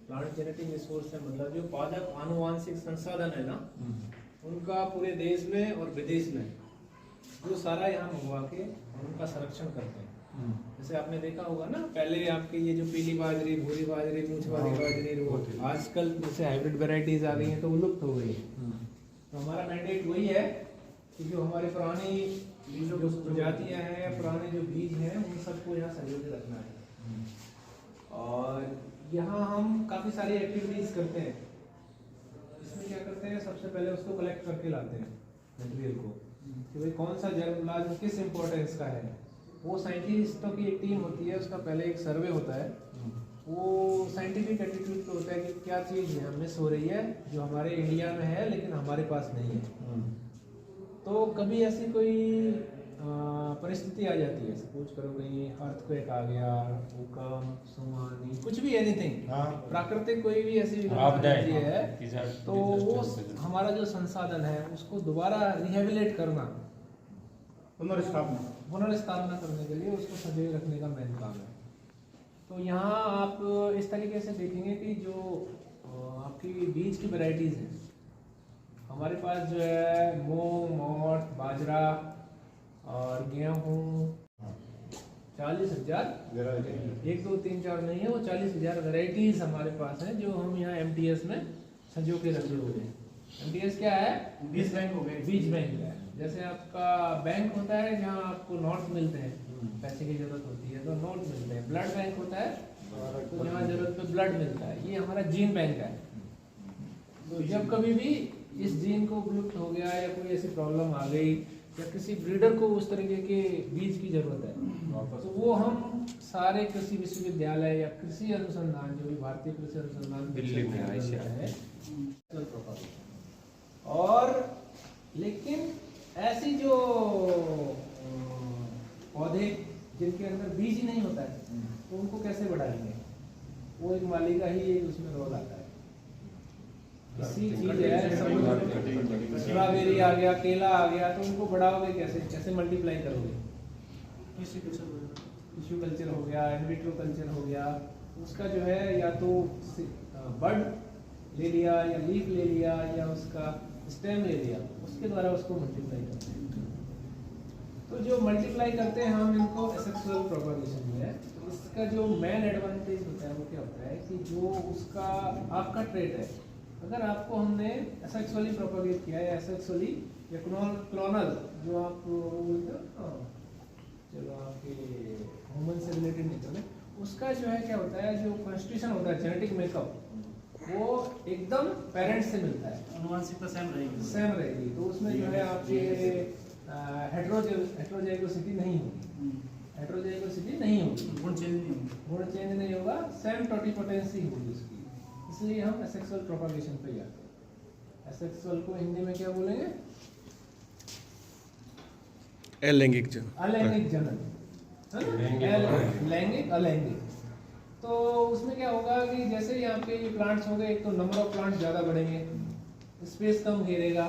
Plant genetic resource है मतलब जो पादप आनुवांशिक संसाधन है ना, उनका पूरे देश में और विदेश में जो सारा यहाँ मंगवा के उनका संरक्षण करते हैं। जैसे आपने देखा होगा ना, पहले आपके ये जो पीली बाजरी, भूरी बाजरी, मूंछ वाली बाजरी, वो आजकल जैसे हाइब्रिड वेराइटीज आ गई हैं तो वो लुप्त हो गई है। तो हमारा मैंडेट वही है कि जो हमारे पुरानी जो प्रजातियां हैं, पुराने जो बीज हैं, उन सबको यहाँ संजोके रखना है। और यहाँ हम काफ़ी सारी एक्टिविटीज़ करते हैं। इसमें क्या करते हैं, सबसे पहले उसको कलेक्ट करके लाते हैं मटेरियल को, कि भाई कौन सा जर्मप्लाज्म किस इम्पोर्टेंस का है। वो साइंटिस्टों की एक टीम होती है, उसका पहले एक सर्वे होता है। वो साइंटिफिक एटीट्यूड पे होता है कि क्या चीज़ यहाँ मिस हो रही है जो हमारे इंडिया में है लेकिन हमारे पास नहीं है। तो कभी ऐसी कोई परिस्थिति आ जाती है, सपोज करो कहीं अर्थक्वेक आ गया, भूकंप, सुनामी, कुछ भी, एनीथिंग, प्राकृतिक कोई भी ऐसी आपदा है, तो वो हमारा जो संसाधन है उसको दोबारा रिहेबिलिट करना, पुनर्स्थापना करने के लिए उसको सजोए रखने का मेन काम है। तो यहाँ आप इस तरीके से देखेंगे कि जो आपकी बीज की वैरायटीज़ हैं, हमारे पास जो है मूंग, मोठ, बाजरा और गेहूँ 40,000, 1 2 3 4 नहीं है, वो 40,000 वैरायटीज़ हमारे पास हैं जो हम यहाँ MTS में संजो के रखे हुए हैं। MTS क्या है? बीज बैंक हो गए, बीज बैंक है। जैसे आपका बैंक होता है जहाँ आपको नोट्स मिलते हैं, पैसे की जरूरत होती है तो नोट मिलते हैं। ब्लड बैंक होता है तो जहाँ जरूरत पे ब्लड मिलता है। ये हमारा जीन बैंक है। तो जब कभी भी इस जीन को विलुप्त हो गया या कोई ऐसी प्रॉब्लम आ गई या किसी ब्रीडर को उस तरीके के बीज की जरूरत है, तो वो हम सारे कृषि विश्वविद्यालय या कृषि अनुसंधान, जो भी भारतीय कृषि अनुसंधान दिल्ली में है, और लेकिन ऐसी जो पौधे जिनके अंदर बीज ही नहीं होता है तो उनको कैसे बढ़ाएंगे? वो एक माली का ही उसमें रोल आता है। इसी चीज है, स्ट्रॉबेरी आ गया, केला आ गया, तो उनको बढ़ाओगे कैसे, कैसे मल्टीप्लाई करोगे? टिश्यू कल्चर हो गया, इनविट्रो कल्चर हो गया, उसका जो है या तो बड ले लिया या लीफ ले लिया या उसका स्टेम ले लिया, उसके द्वारा उसको मल्टीप्लाई करते हैं। तो जो मल्टीप्लाई करते हैं हम इनको एसेक्सुअल प्रोपगेशन में है। तो इसका जो मेन एडवांटेज होता है वो क्या होता है कि जो उसका आपका ट्रेट है, अगर आपको हमने एसेक्सुअली प्रोपगेट किया है, एसेक्सुअली या क्लोनल, जो आप चलो आपके ह्यूमन से रिलेटेड नहीं चले, उसका जो है क्या होता है, जो कॉन्स्टिट्यूशन होता है, जेनेटिक मेकअप, वो एकदम पेरेंट्स से मिलता है, आनुवंशिकता सेम रहेगी। तो उसमें जो है आपके हेट्रोजाइगोसिटी नहीं होगी, गुण चेंज नहीं होगा, सेम टोटिपोटेंसी होगी उसकी। इसलिए हम एसेक्सुअल प्रोपगेशन पे जाते हैं। एसेक्सुअल को हिंदी में क्या बोलेंगे? अलैंगिक जनन, लैंगिक अलैंगिक। तो उसमें क्या होगा कि जैसे ही आपके ये प्लांट्स हो गए, एक तो नंबर ऑफ प्लांट्स ज़्यादा बढ़ेंगे, स्पेस कम घेरेगा,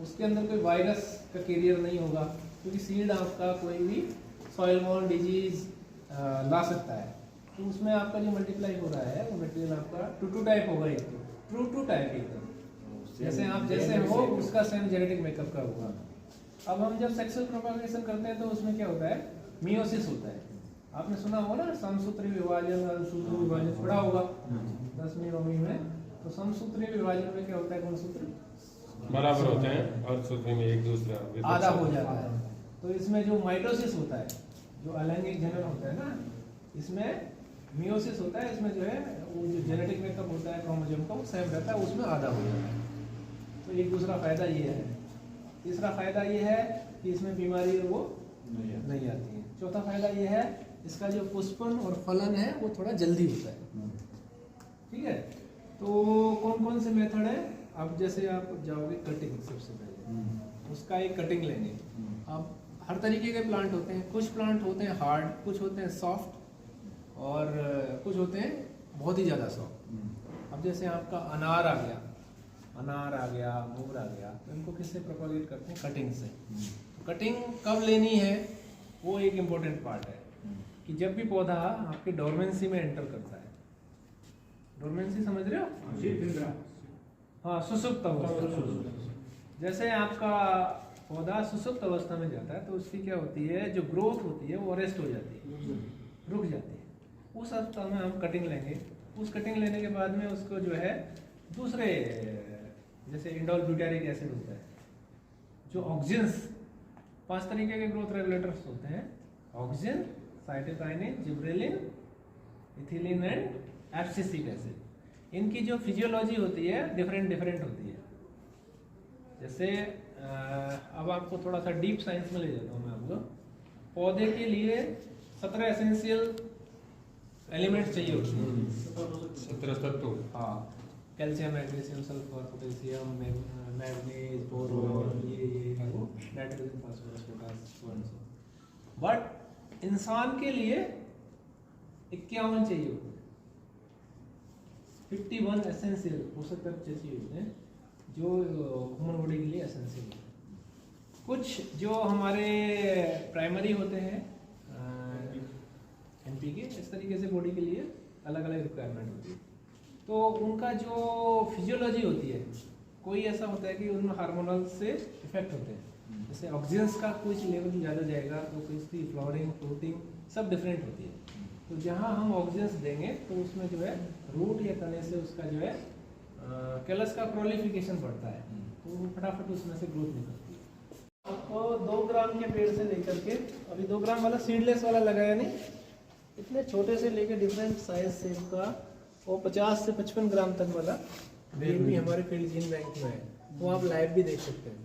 उसके अंदर कोई वायरस का कैरियर नहीं होगा, क्योंकि सीड आपका कोई भी सॉइल बोर्न डिजीज ला सकता है। तो उसमें आपका जो मल्टीप्लाई हो रहा है वो मटेरियल आपका टू टाइप होगा, एक तो ट्रू टाइप एकदम जैसे आप जैसे हो उसका सेम जेनेटिक मेकअप का होगा। अब हम जब सेक्सुअल प्रोपगेशन करते हैं तो उसमें क्या होता है, मियोसिस होता है। आपने सुना होगा ना, समसूत्री विभाजन, अनुसूत्री विभाजन पढ़ा होगा 10वीं 9वीं में। तो समसूत्री विभाजन में क्या होता है, गुणसूत्र बराबर होते हैं और सूत्री में एक दूसरा आधा हो जाता है। तो इसमें जो माइटोसिस होता है, जो अलैंगिक जनन होता है ना, इसमें मियोसिस होता है, इसमें जो है वो जो जेनेटिक मेकअप होता है क्रोमोसोम का वो सेम रहता है, उसमें आधा हो जाता है। तो एक दूसरा फायदा ये है। तीसरा फायदा ये है कि इसमें बीमारी वो नहीं आती है। चौथा फायदा ये है, इसका जो पुष्पन और फलन है वो थोड़ा जल्दी होता है। ठीक है। तो कौन कौन से मेथड है? अब जैसे आप जाओगे कटिंग, सबसे पहले उसका एक कटिंग लेंगे। अब हर तरीके के प्लांट होते हैं, कुछ प्लांट होते हैं हार्ड, कुछ होते हैं सॉफ्ट, और कुछ होते हैं बहुत ही ज़्यादा सॉफ्ट। अब जैसे आपका अनार आ गया, अंगूर आ गया, तो इनको किससे प्रोपगेट करते हैं? कटिंग से। तो कटिंग कब लेनी है वो एक इम्पोर्टेंट पार्ट है, कि जब भी पौधा आपके डोरमेंसी में एंटर करता है, डोरमेंसी समझ रहे हो? हाँ, सुसुप्त अवस्था। जैसे आपका पौधा सुसुप्त अवस्था में जाता है तो उसकी क्या होती है, जो ग्रोथ होती है वो अरेस्ट हो जाती है, रुक जाती है। उस अवस्था में हम कटिंग लेंगे। उस कटिंग लेने के बाद में उसको जो है दूसरे, जैसे इंडोल ब्यूटारिक एसिड होता है, जो ऑक्सिन्स, 5 तरीके के ग्रोथ रेगुलेटर्स होते हैं, auxin, cytokinin, gibberellin, ethylene and abscisic acid. इनकी जो फिजियोलॉजी होती है डिफरेंट होती है। जैसे अब आपको थोड़ा सा डीप साइंस में ले जाता हूँ मैं आपको। पौधे के लिए 17 एसेंशियल एलिमेंट्स चाहिए होते हैं। 17 तत्व। हाँ, calcium, magnesium, sulphur, potassium, manganese, boron, ये नाइट्रोजन, फास्फोरस, पोटास। बट इंसान के लिए 51 चाहिए होते हैं। 51 एसेंशियल पोषक तत्व चाहिए होते हैं जो ह्यूमन बॉडी के लिए एसेंशियल है। कुछ जो हमारे प्राइमरी होते हैं एमपी के, इस तरीके से बॉडी के लिए अलग अलग रिक्वायरमेंट होती है। तो उनका जो फिजियोलॉजी होती है, कोई ऐसा होता है कि उनमें हार्मोनल से इफेक्ट होते हैं। जैसे ऑक्सीजन का कुछ लेवल ज़्यादा जाएगा तो किसकी फ्लावरिंग, फ्रूटिंग सब डिफरेंट होती है। तो जहाँ हम ऑक्सीजन देंगे तो उसमें जो है रूट या तने से उसका जो है कैलस का प्रोलिफिकेशन बढ़ता है, तो वो फटाफट उसमें से ग्रोथ निकलती है। आपको 2 ग्राम के पेड़ से लेकर के, अभी 2 ग्राम वाला सीडलेस वाला लगाया नहीं, इतने छोटे से लेकर डिफरेंट साइज से का, वो 50 से 55 ग्राम तक वाला बेल भी हमारे फील्ड जीन बैंक में है, वो आप लाइव भी देख सकते हैं।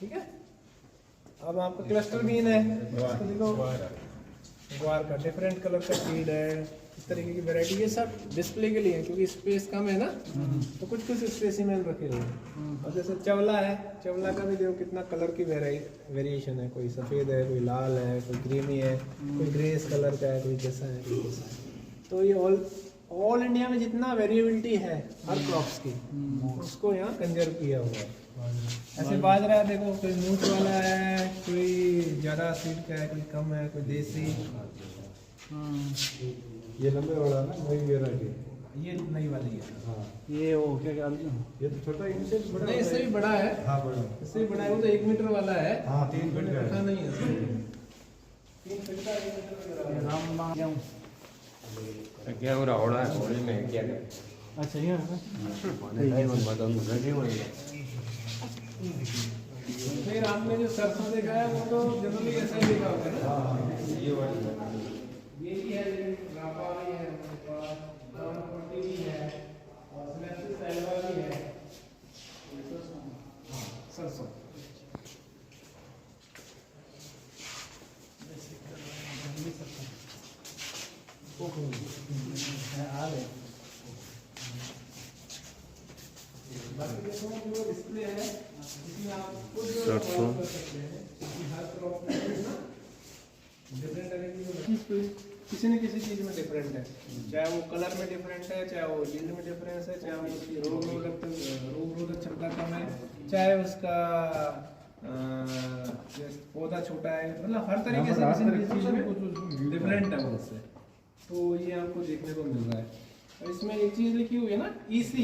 ठीक है। अब आपका क्लस्टर बीन है, देखो ग्वार का डिफरेंट कलर का सीड है, इस तरीके की वैरायटी। ये सब डिस्प्ले के लिए है क्योंकि स्पेस कम है ना, तो कुछ स्पेसिमेन रखे हुए हैं। और जैसे चवला है, चवला का भी देखो कितना कलर की वेरिएशन है, कोई सफ़ेद है, कोई लाल है, कोई क्रीमी है, कोई ग्रेस कलर का है, कोई जैसा है, कोई जैसा है। तो ये ऑल इंडिया में जितना वेरिएबिलिटी है हर क्रॉप्स की, उसको यहाँ कंजर्व किया हुआ है। ऐसे बाजरा देखो, कोई मूछ वाला है, कोई ज़्यादा सीड का है, कोई कम है, कोई देसी। ये लंबे वाला ना, वही वेराइटी। ये नई वाली है। हाँ, ये वो क्या ये तो छोटा, इनसे बड़ा नहीं, इससे भी बड़ा है। हाँ, बड़ा। इससे भी बड़ा है, वो तो 1 मीटर वाला है। हाँ, 3 फीट का है। नहीं है 3 फीट का, 1 मीटर का है। क्या हो रहा है होली में क्या कर? अच्छा ये फिर आपने जो सरसों देखा है वो तो जनरली ऐसा ही देखा होगा ना। ये वाली ये भी है, लेकिन रापा भी है हमारे पास, पट्टी भी है, और सिनेप्सिस एल्वा भी है। सरसों बाकी देखो जो डिस्प्ले है इसमें आप खुद सरसों कर सकते हैं, क्योंकि हर क्रॉप में ना डिफरेंट तरह की जो किसी न किसी चीज़ में डिफरेंट है, चाहे वो कलर में डिफरेंट है, चाहे वो यील्ड में डिफरेंस है, चाहे वो उसकी रोग रोधक क्षमता कम है, चाहे उसका पौधा छोटा है, मतलब हर तरीके से किसी न किसी चीज़ में डिफरेंट है उससे। तो ये आपको देखने को मिल रहा है। और इसमें एक चीज़ लिखी हुई है ना, EC।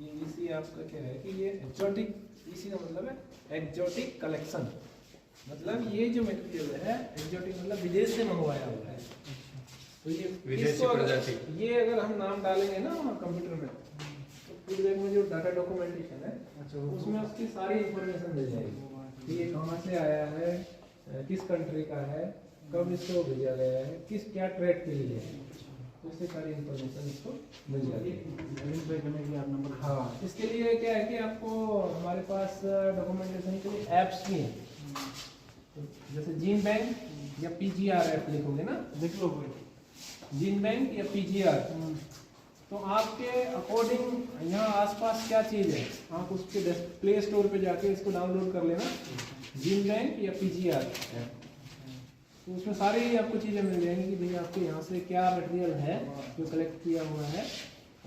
ये EC आपका क्या है कि ये एक्जोटिक, EC का मतलब है एक्जोटिक कलेक्शन, मतलब ये जो मटेरियल है एक्जोटिक मतलब विदेश से मंगवाया हुआ है। तो ये विदेशी प्रजाति, ये अगर हम नाम डालेंगे ना कंप्यूटर में तो फीडबैक में जो डाटा डॉक्यूमेंटेशन है, अच्छा, उसमें उसकी सारी इंफॉर्मेशन मिल जाएगी कि ये कहाँ से आया है, किस कंट्री का है, कब इसको भेजा गया है, किस क्या ट्रेड के लिए है, तो इससे सारी इंफॉर्मेशन इसको मिल जाती है। हाँ, इसके लिए क्या है कि आपको हमारे पास डॉक्यूमेंटेशन के लिए ऐप्स भी हैं, तो जैसे जीन बैंक या PGR ऐप लिखोगे ना, देख लो जीन बैंक या PGR, तो आपके अकॉर्डिंग यहाँ आसपास क्या चीज़ है, आप उसके प्ले स्टोर पे जाके इसको डाउनलोड कर लेना, जीन बैंक या PGR, तो उसमें सारी आपको चीज़ें मिल जाएंगी कि भैया आपके यहाँ से क्या मटेरियल है जो कलेक्ट किया हुआ है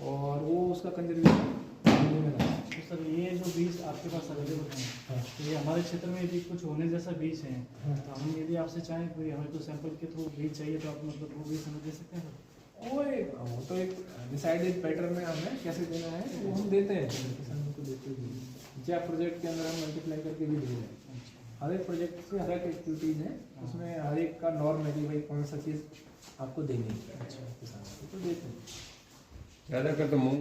और वो उसका कंजर्वेशन में रहा है। सर ये जो बीज आपके पास अवेलेबल हैं, हाँ। तो ये हमारे क्षेत्र में यदि कुछ होने जैसा बीज है, तो हम यदि आपसे चाहें कोई हमें तो सैंपल के थ्रू बीज चाहिए तो आप मतलब वो बीज हमें दे सकते हैं सर? वो तो एक डिसाइडेड पैटर्न में हमें कैसे देना है वो हम देते हैं, किसानों को देते हैं। क्या प्रोजेक्ट के अंदर हम मल्टीप्लाई करके भी दे रहे हैं। हर एक प्रोजेक्ट से हर एक एक्टिविटीज़ है, उसमें हर एक का नॉर्म है कि भाई कौन सा चीज़ आपको देनी है किसानों को, तो देते हैं। ज़्यादा कर तो मूंग